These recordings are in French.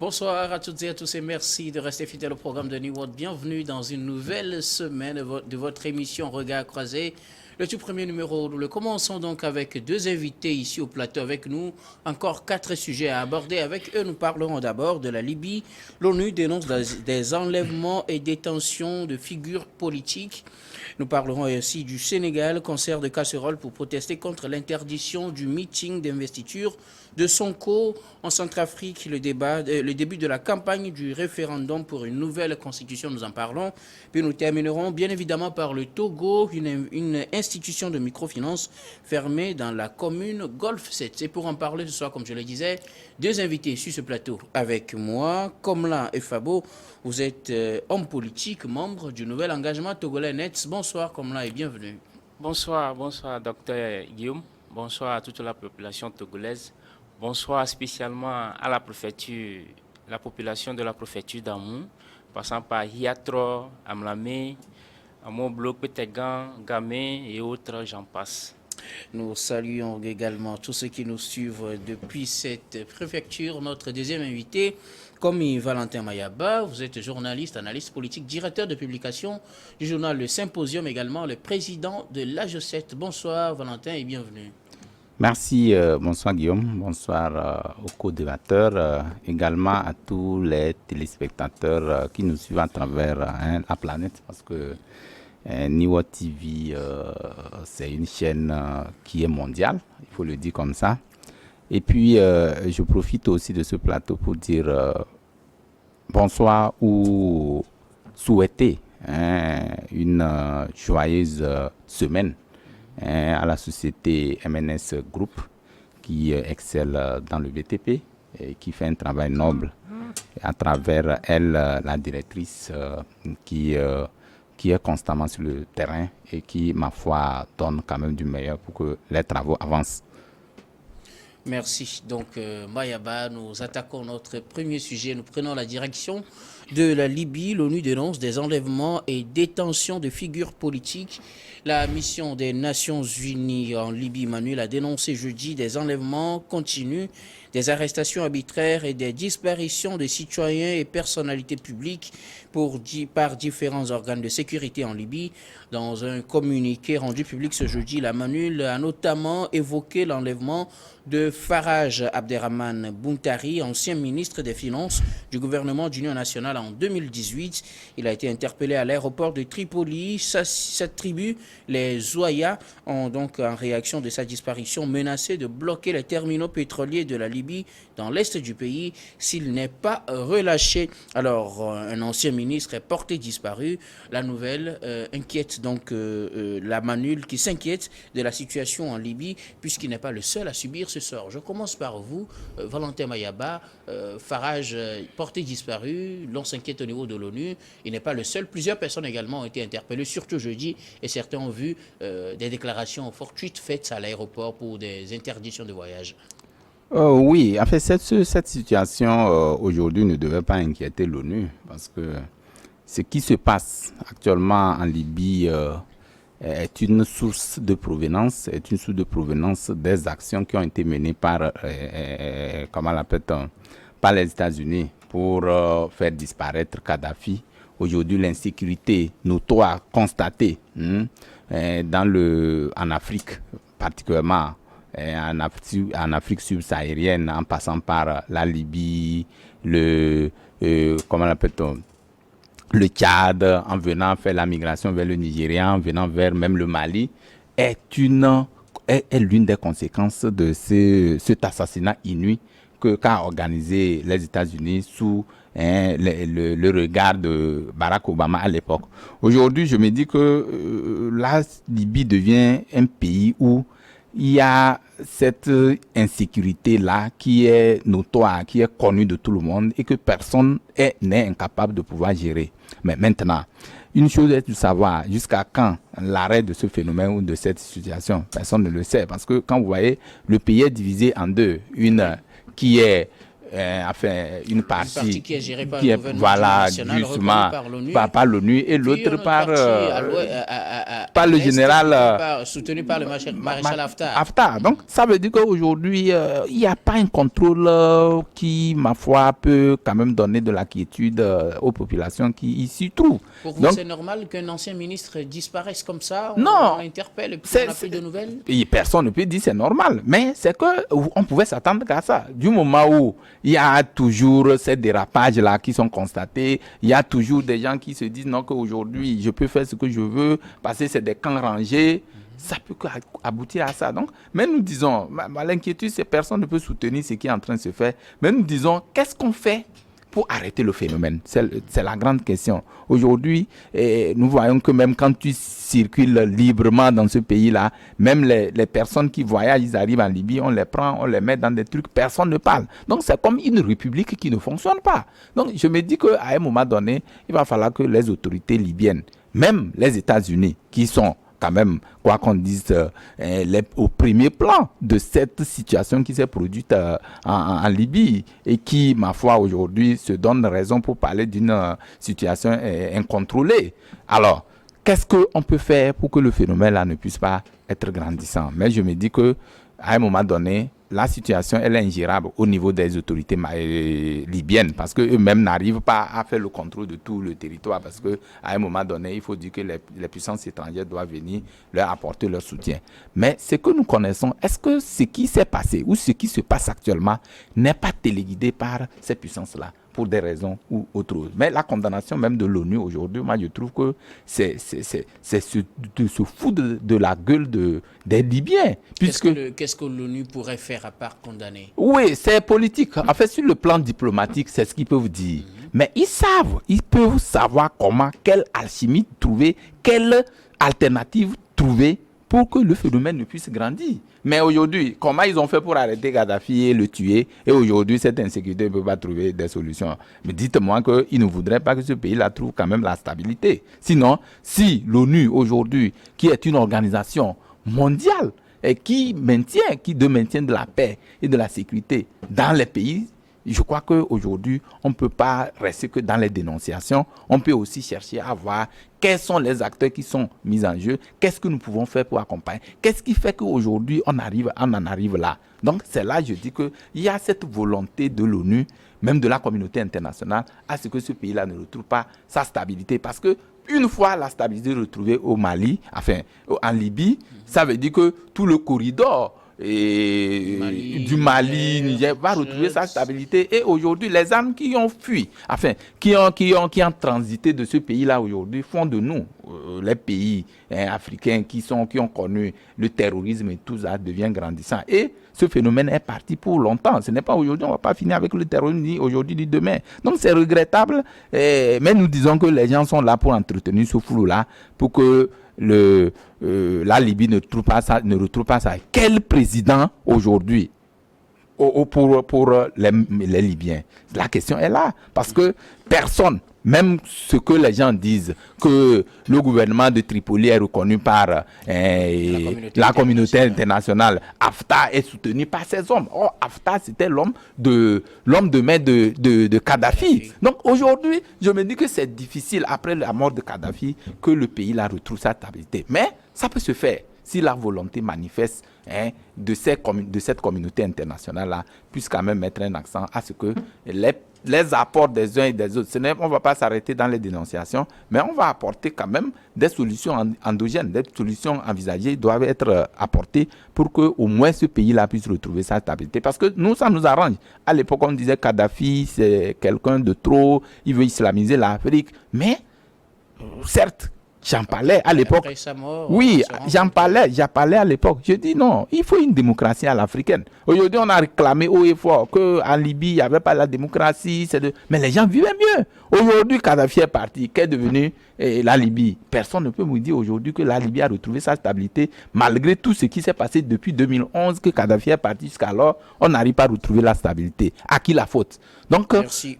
Bonsoir à toutes et à tous et merci de rester fidèles au programme de New World. Bienvenue dans une nouvelle semaine de votre émission Regard croisé. Le tout premier numéro, nous le commençons donc avec deux invités ici au plateau avec nous. Encore 4 sujets à aborder. Avec eux, nous parlerons d'abord de la Libye. L'ONU dénonce des enlèvements et détentions de figures politiques. Nous parlerons aussi du Sénégal, concert de casseroles pour protester contre l'interdiction du meeting d'investiture de Sonko en Centrafrique, le début de la campagne du référendum pour une nouvelle constitution, nous en parlons. Puis nous terminerons bien évidemment par le Togo, une institution de microfinance fermée dans la commune Golfe 7. Et pour en parler ce soir, comme je le disais, deux invités sur ce plateau avec moi, Komla et Fabo. Vous êtes homme politique, membre du nouvel engagement togolais NETS. Bonsoir Komla et bienvenue. Bonsoir, bonsoir docteur Guillaume, bonsoir à toute la population togolaise, bonsoir spécialement à la préfecture, la population de la préfecture d'Amou, passant par Hiatro, Amlamé, Amoblo, Petegan, Gamé et autres, j'en passe. Nous saluons également tous ceux qui nous suivent depuis cette préfecture. Notre deuxième invité, Komi Valentin Mayaba, vous êtes journaliste, analyste politique, directeur de publication du journal Le Symposium, également le président de l'AGE7. Bonsoir Valentin et bienvenue. Merci, bonsoir Guillaume, bonsoir aux co-débatteurs, également à tous les téléspectateurs qui nous suivent à travers la planète, parce que Niwa TV, c'est une chaîne qui est mondiale, il faut le dire comme ça. Et puis, je profite aussi de ce plateau pour dire bonsoir ou souhaiter une joyeuse semaine à la société MNS Group qui excelle dans le BTP et qui fait un travail noble. Et à travers elle, la directrice qui est constamment sur le terrain et qui, ma foi, donne quand même du meilleur pour que les travaux avancent. Merci. Donc, Mayaba, nous attaquons notre premier sujet. Nous prenons la direction de la Libye. L'ONU dénonce des enlèvements et détentions de figures politiques. La mission des Nations Unies en Libye, Manuel, a dénoncé jeudi des enlèvements continus, des arrestations arbitraires et des disparitions de citoyens et personnalités publiques par différents organes de sécurité en Libye. Dans un communiqué rendu public ce jeudi, la MANUL a notamment évoqué l'enlèvement de Faraj Abderrahman Bountari, ancien ministre des Finances du gouvernement d'Union nationale en 2018. Il a été interpellé à l'aéroport de Tripoli. Cette tribu, les Zouaya, ont donc, en réaction de sa disparition, menacé de bloquer les terminaux pétroliers de la Libye dans l'est du pays s'il n'est pas relâché. Alors, un ancien ministre est porté disparu. La nouvelle inquiète donc la MANUL qui s'inquiète de la situation en Libye puisqu'il n'est pas le seul à subir ce sort. Je commence par vous, Valentin Mayaba. Farage porté disparu, l'on s'inquiète au niveau de l'ONU. Il n'est pas le seul. Plusieurs personnes également ont été interpellées, surtout jeudi, et certains ont vu des déclarations fortuites faites à l'aéroport pour des interdictions de voyage. Oui, en fait, cette situation aujourd'hui ne devait pas inquiéter l'ONU parce que ce qui se passe actuellement en Libye est une source de provenance, des actions qui ont été menées par, comment l'appelle-t-on, par les États-Unis pour faire disparaître Kadhafi. Aujourd'hui, l'insécurité notoire constatée en Afrique, particulièrement en Afrique subsaharienne, en passant par la Libye, comment l'appelle-t-on, le Tchad, en venant faire la migration vers le Nigeria, en venant vers même le Mali, est l'une des conséquences de cet assassinat inouï qu'a organisé les États-Unis sous le regard de Barack Obama à l'époque. Aujourd'hui, je me dis que la Libye devient un pays où il y a cette insécurité-là qui est notoire, qui est connue de tout le monde et que personne n'est incapable de pouvoir gérer. Mais maintenant, une chose est de savoir jusqu'à quand l'arrêt de ce phénomène ou de cette situation. Personne ne le sait parce que quand vous voyez, le pays est divisé en deux. Une qui est une partie qui est gérée par le gouvernement national, justement par l'ONU, et l'autre par le l'Est, général soutenu par le maréchal Haftar. Haftar. Donc ça veut dire qu'aujourd'hui, il n'y a pas un contrôle qui, ma foi, peut quand même donner de la quiétude aux populations qui y s'y trouvent. Pour vous, Donc, c'est normal qu'un ancien ministre disparaisse comme ça? Non. On l'interpelle et puis on n'a plus de nouvelles? Et personne ne peut dire c'est normal, mais c'est qu'on pouvait s'attendre qu'à ça. Du moment où il y a toujours ces dérapages-là qui sont constatés, il y a toujours des gens qui se disent non, qu'aujourd'hui, je peux faire ce que je veux, parce que c'est des camps rangés, ça peut aboutir à ça. Donc, mais nous disons, l'inquiétude, c'est que personne ne peut soutenir ce qui est en train de se faire, mais nous disons, qu'est-ce qu'on fait pour arrêter le phénomène? C'est la grande question. Aujourd'hui, nous voyons que même quand tu circules librement dans ce pays-là, même les personnes qui voyagent, ils arrivent en Libye, on les prend, on les met dans des trucs, personne ne parle. Donc c'est comme une république qui ne fonctionne pas. Donc je me dis qu'à un moment donné, il va falloir que les autorités libyennes, même les États-Unis, qui sont quand même, quoi qu'on dise, au premier plan de cette situation qui s'est produite en Libye et qui, ma foi, aujourd'hui, se donne raison pour parler d'une situation incontrôlée. Alors, qu'est-ce qu'on peut faire pour que le phénomène-là ne puisse pas être grandissant? Mais je me dis que à un moment donné, la situation elle est ingérable au niveau des autorités libyennes parce qu'eux-mêmes n'arrivent pas à faire le contrôle de tout le territoire parce qu'à un moment donné, il faut dire que les puissances étrangères doivent venir leur apporter leur soutien. Mais ce que nous connaissons, est-ce que ce qui s'est passé ou ce qui se passe actuellement n'est pas téléguidé par ces puissances-là pour des raisons ou autres? Mais la condamnation même de l'ONU aujourd'hui, moi je trouve que c'est se foutre de la gueule des Libyens. Qu'est-ce que l'ONU pourrait faire à part condamner? Oui, c'est politique. En fait, sur le plan diplomatique, c'est ce qu'ils peuvent dire. Mais ils peuvent savoir quelle alchimie trouver, quelle alternative trouver pour que le phénomène ne puisse grandir. Mais aujourd'hui, comment ils ont fait pour arrêter Kadhafi et le tuer? Et aujourd'hui, cette insécurité ne peut pas trouver des solutions. Mais dites-moi qu'ils ne voudraient pas que ce pays-là trouve quand même la stabilité. Sinon, si l'ONU aujourd'hui, qui est une organisation mondiale, et qui maintient de la paix et de la sécurité dans les pays, je crois qu'aujourd'hui, on ne peut pas rester que dans les dénonciations. On peut aussi chercher à voir quels sont les acteurs qui sont mis en jeu, qu'est-ce que nous pouvons faire pour accompagner, qu'est-ce qui fait qu'aujourd'hui, on en arrive là. Donc, c'est là, je dis qu'il y a cette volonté de l'ONU, même de la communauté internationale, à ce que ce pays-là ne retrouve pas sa stabilité. Parce que une fois la stabilité retrouvée au Mali, enfin en Libye, ça veut dire que tout le corridor du Mali, Niger, va retrouver sa stabilité. Et aujourd'hui, les armes qui ont fui, enfin, qui ont transité de ce pays-là aujourd'hui, font de nous, les pays africains qui ont connu le terrorisme et tout ça devient grandissant. Et ce phénomène est parti pour longtemps. Ce n'est pas aujourd'hui, on ne va pas finir avec le terrorisme ni aujourd'hui ni demain. Donc c'est regrettable, mais nous disons que les gens sont là pour entretenir ce flou-là, pour que la Libye ne retrouve pas ça. Quel président aujourd'hui pour les Libyens? La question est là, parce que personne, même ce que les gens disent, que le gouvernement de Tripoli est reconnu par la communauté internationale, Haftar est soutenu par ces hommes. Or, Haftar, c'était l'homme de main de Kadhafi. Donc aujourd'hui, je me dis que c'est difficile, après la mort de Kadhafi, que le pays là retrouve sa stabilité. Mais ça peut se faire si la volonté manifeste de cette communauté internationale-là puisse quand même mettre un accent à ce que les apports des uns et des autres, on ne va pas s'arrêter dans les dénonciations, mais on va apporter quand même des solutions endogènes, des solutions envisagées doivent être apportées pour qu'au moins ce pays-là puisse retrouver sa stabilité. Parce que nous, ça nous arrange. À l'époque, on disait Kadhafi, c'est quelqu'un de trop, il veut islamiser l'Afrique, mais certes, j'en parlais à l'époque. Oui, j'en parlais à l'époque. Je dis non, il faut une démocratie à l'africaine. Aujourd'hui, on a réclamé haut et fort qu'en Libye, il n'y avait pas la démocratie. Mais les gens vivaient mieux. Aujourd'hui, Kadhafi est parti. Qu'est devenu la Libye? Personne ne peut me dire aujourd'hui que la Libye a retrouvé sa stabilité, malgré tout ce qui s'est passé depuis 2011, que Kadhafi est parti jusqu'alors, on n'arrive pas à retrouver la stabilité. À qui la faute? Donc,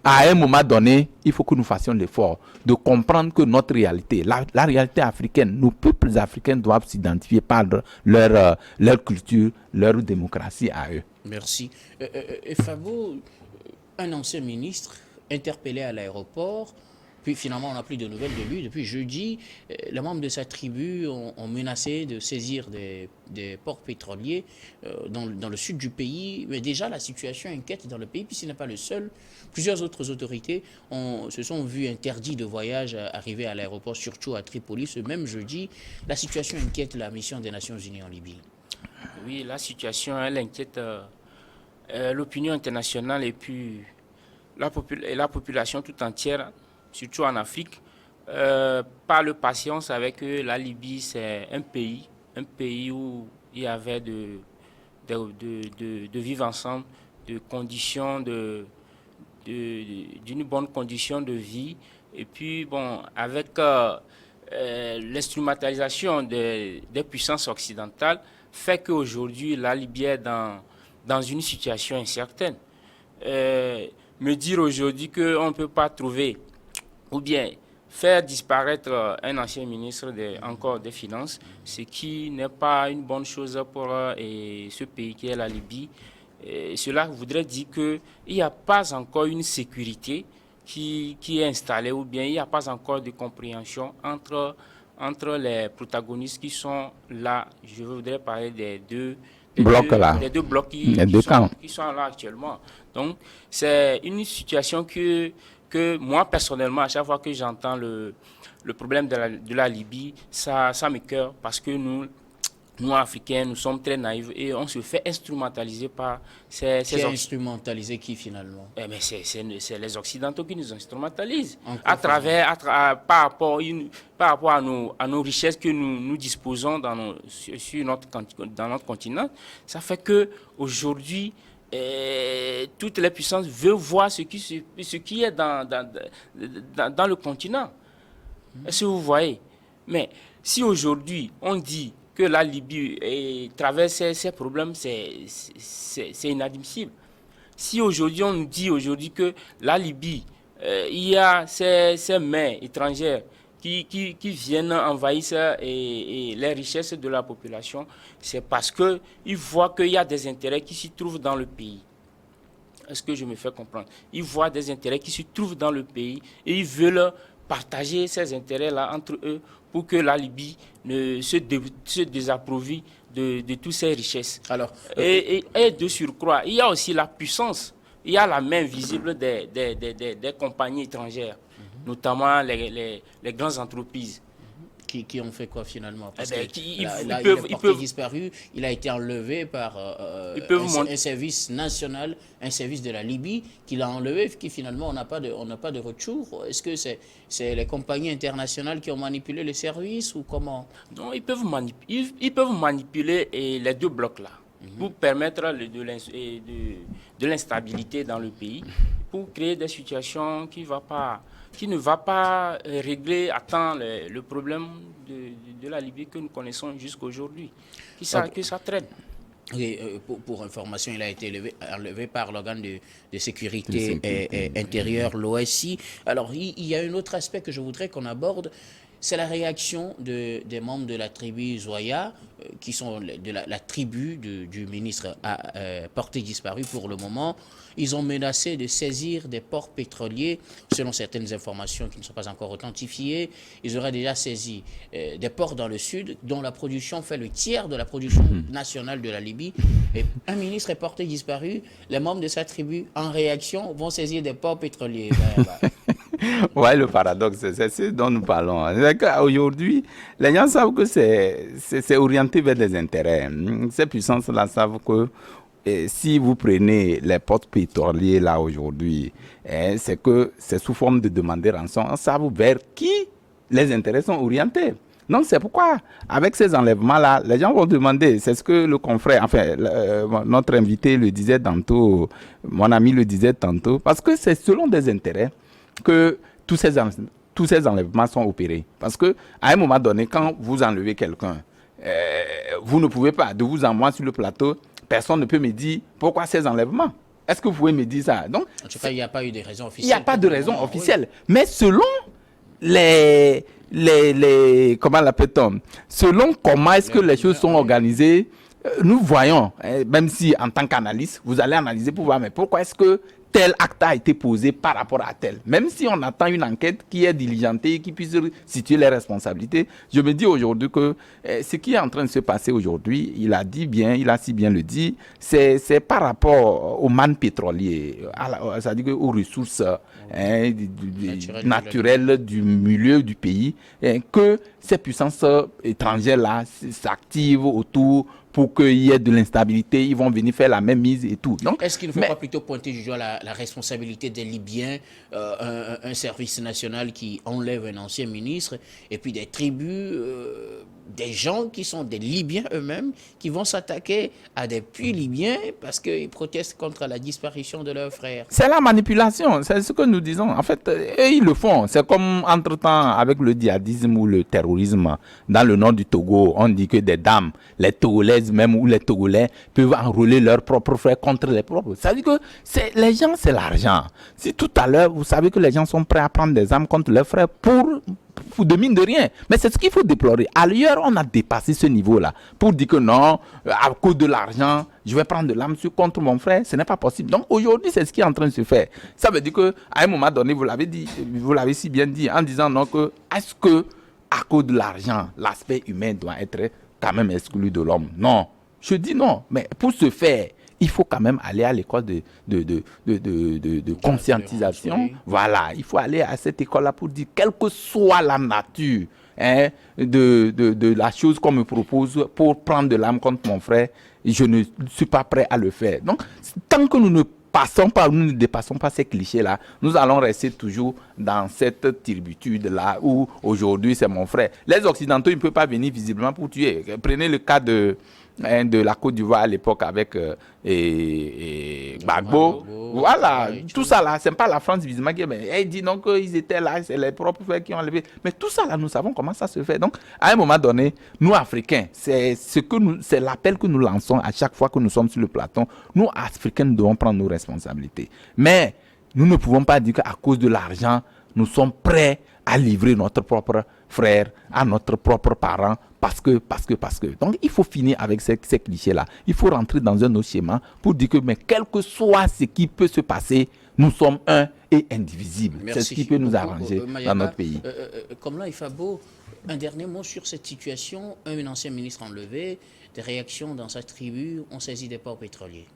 à un moment donné, il faut que nous fassions l'effort de comprendre que notre réalité, la réalité africaine, nos peuples africains doivent s'identifier par leur culture, leur démocratie à eux. Merci. Et Fabo, un ancien ministre interpellé à l'aéroport. Puis finalement, on n'a plus de nouvelles de lui. Depuis jeudi, les membres de sa tribu ont menacé de saisir des ports pétroliers dans le sud du pays. Mais déjà, la situation inquiète dans le pays, puis ce n'est pas le seul. Plusieurs autres autorités se sont vues interdits de voyage arriver à l'aéroport, surtout à Tripoli. Ce même jeudi, la situation inquiète la mission des Nations Unies en Libye. Oui, la situation, elle inquiète l'opinion internationale et puis la population tout entière, surtout en Afrique. Parle patience avec eux. La Libye, c'est un pays où il y avait de vivre ensemble, de conditions, d'une bonne condition de vie. Et puis, bon, avec l'instrumentalisation des puissances occidentales, fait qu'aujourd'hui, la Libye est dans une situation incertaine. Me dire aujourd'hui qu'on ne peut pas trouver, ou bien faire disparaître un ancien ministre encore des Finances, ce qui n'est pas une bonne chose pour ce pays qui est la Libye. Cela voudrait dire qu'il n'y a pas encore une sécurité qui est installée, ou bien il n'y a pas encore de compréhension entre les protagonistes qui sont là. Je voudrais parler des deux blocs qui sont là actuellement. Donc, c'est une situation que moi, personnellement, à chaque fois que j'entends le problème de la Libye, ça m'écoeure parce que nous, Africains, nous sommes très naïfs et on se fait instrumentaliser par ces instrumentalisé qui, finalement? C'est les Occidentaux qui nous instrumentalisent par rapport à nos richesses que nous disposons dans notre continent. Ça fait qu'aujourd'hui, toutes les puissances veulent voir ce qui est dans le continent. Est-ce que vous voyez? Mais si aujourd'hui on dit que la Libye traverse ces problèmes, c'est inadmissible. Si aujourd'hui on nous dit que la Libye, il y a ces mains étrangères qui viennent envahir les richesses de la population, c'est parce qu'ils voient qu'il y a des intérêts qui s'y trouvent dans le pays. Est-ce que je me fais comprendre? Ils voient des intérêts qui se trouvent dans le pays et ils veulent partager ces intérêts-là entre eux pour que la Libye ne se désapprovie de toutes ces richesses. Alors, et de surcroît, il y a aussi la puissance, il y a la main visible des compagnies étrangères, notamment les grandes entreprises. Qui ont fait quoi finalement? Parce il est porté disparu, il a été enlevé par un service national, un service de la Libye qui l'a enlevé, qui finalement on n'a pas de retour. Est-ce que c'est les compagnies internationales qui ont manipulé le service ou comment? Non, ils peuvent manipuler les deux blocs là pour permettre de l'instabilité dans le pays, pour créer des situations qui ne va pas régler à temps le problème de la Libye que nous connaissons jusqu'à aujourd'hui, que ça traîne. Oui, pour information, il a été enlevé par l'organe de sécurité intérieure, l'OSI. Alors, il y a un autre aspect que je voudrais qu'on aborde, c'est la réaction des membres de la tribu Zoya, qui sont de la tribu du ministre porté disparu pour le moment. Ils ont menacé de saisir des ports pétroliers, selon certaines informations qui ne sont pas encore authentifiées. Ils auraient déjà saisi des ports dans le sud, dont la production fait le tiers de la production nationale de la Libye. Et un ministre est porté disparu. Les membres de sa tribu, en réaction, vont saisir des ports pétroliers. Oui, le paradoxe, c'est ce dont nous parlons. Aujourd'hui, les gens savent que c'est orienté vers des intérêts. Ces puissances-là savent que si vous prenez les ports pétroliers là aujourd'hui, c'est que c'est sous forme de demander rançon. On sait vers qui les intérêts sont orientés. Donc c'est pourquoi, avec ces enlèvements-là, les gens vont demander, c'est ce que le confrère, enfin, notre invité le disait tantôt, mon ami le disait tantôt, parce que c'est selon des intérêts que tous ces enlèvements sont opérés. Parce qu'à un moment donné, quand vous enlevez quelqu'un, vous ne pouvez pas, de vous en moi sur le plateau, personne ne peut me dire pourquoi ces enlèvements. Est-ce que vous pouvez me dire ça? Donc, en tout cas, il n'y a pas eu de raison officielle. Il n'y a pas de raison officielle. Oui. Mais selon les comment l'appelle-t-on? Selon comment est-ce que les choses sont organisées, nous voyons, même si en tant qu'analyste, vous allez analyser pour voir, mais pourquoi est-ce que tel acte a été posé par rapport à tel. Même si on attend une enquête qui est diligentée, qui puisse situer les responsabilités, je me dis aujourd'hui que ce qui est en train de se passer aujourd'hui, il a si bien le dit, c'est par rapport aux mannes pétroliers, c'est-à-dire aux ressources naturelles du milieu du pays, que ces puissances étrangères-là s'activent autour pour qu'il y ait de l'instabilité, ils vont venir faire la même mise et tout. Donc, est-ce qu'il ne faut pas plutôt pointer du doigt la responsabilité des Libyens, un service national qui enlève un ancien ministre, et puis des tribus, des gens qui sont des Libyens eux-mêmes, qui vont s'attaquer à des puits libyens parce qu'ils protestent contre la disparition de leurs frères? C'est la manipulation, c'est ce que nous disons. En fait, eux, ils le font. C'est comme entre-temps avec le djihadisme ou le terrorisme. Dans le nord du Togo, on dit que des dames, les Togolaises même ou les Togolais, peuvent enrôler leurs propres frères contre les propres. Ça veut dire que les gens, c'est l'argent. Si tout à l'heure, vous savez que les gens sont prêts à prendre des armes contre leurs frères pour de mine de rien. Mais c'est ce qu'il faut déplorer. Ailleurs, on a dépassé ce niveau-là pour dire que non, à cause de l'argent, je vais prendre de l'arme contre mon frère. Ce n'est pas possible. Donc aujourd'hui, c'est ce qui est en train de se faire. Ça veut dire qu'à un moment donné, vous l'avez si bien dit, en disant non, que est-ce que à cause de l'argent, l'aspect humain doit être quand même exclu de l'homme? Non. Je dis non. Mais pour ce faire, il faut quand même aller à l'école de conscientisation. Oui. Voilà, il faut aller à cette école-là pour dire, quelle que soit la nature de la chose qu'on me propose pour prendre de l'âme contre mon frère, je ne suis pas prêt à le faire. Donc, tant que nous ne dépassons pas ces clichés-là, nous allons rester toujours dans cette turbitude-là où aujourd'hui c'est mon frère. Les Occidentaux, ils ne peuvent pas venir visiblement pour tuer. Prenez le cas de la Côte d'Ivoire à l'époque avec Gbagbo. Voilà, tout ça là, c'est pas la France visiblement qui elle dit non qu'ils étaient là, c'est les propres frères qui ont enlevé. Mais tout ça là, nous savons comment ça se fait. Donc, à un moment donné, nous Africains, c'est l'appel que nous lançons à chaque fois que nous sommes sur le plateau. Nous Africains, nous devons prendre nos responsabilités. Mais nous ne pouvons pas dire qu'à cause de l'argent, nous sommes prêts à livrer notre propre frère à notre propre parent parce que. Donc, il faut finir avec ces clichés-là. Il faut rentrer dans un autre schéma pour dire que, mais quel que soit ce qui peut se passer, nous sommes un et indivisibles. C'est ce qui peut nous arranger dans notre pays. Comme là, Ifabo, un dernier mot sur cette situation. Un ancien ministre enlevé, des réactions dans sa tribu, on saisit des ports pétroliers.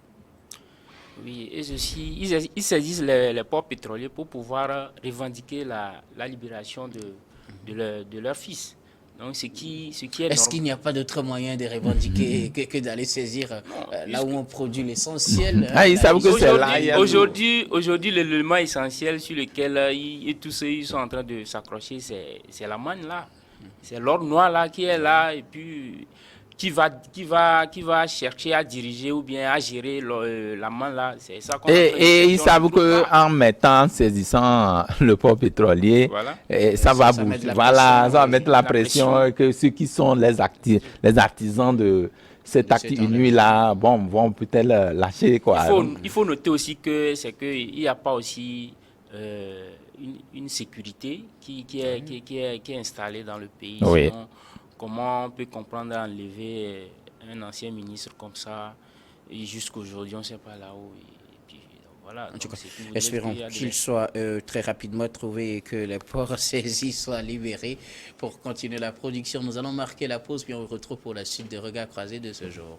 Oui, et aussi, ils saisissent les ports pétroliers pour pouvoir revendiquer la libération de leur fils. Donc, ce qui est Est-ce qu'il n'y a pas d'autre moyen de revendiquer que d'aller saisir là où on produit l'essentiel? Ils savent que c'est là. Aujourd'hui, l'élément essentiel sur lequel tous ils sont en train de s'accrocher, c'est la manne là. C'est l'or noir là qui est là et puis qui va chercher à diriger ou bien à gérer la manne là. C'est ça qu'on et ils savent qu'en saisissant le port pétrolier, voilà. Ça va bouger. Voilà, ça va mettre la pression que ceux qui sont les artisans de cette activité là, vont peut-être lâcher quoi. Il faut noter aussi que il n'y a pas aussi une sécurité qui est installée dans le pays. Oui. Sinon, comment on peut comprendre enlever un ancien ministre comme ça et jusqu'aujourd'hui on ne sait pas là où. Voilà, en tout cas, espérons qu'il soit très rapidement trouvé et que les ports saisis soient libérés pour continuer la production. Nous allons marquer la pause puis on se retrouve pour la suite des regards croisés de ce jour.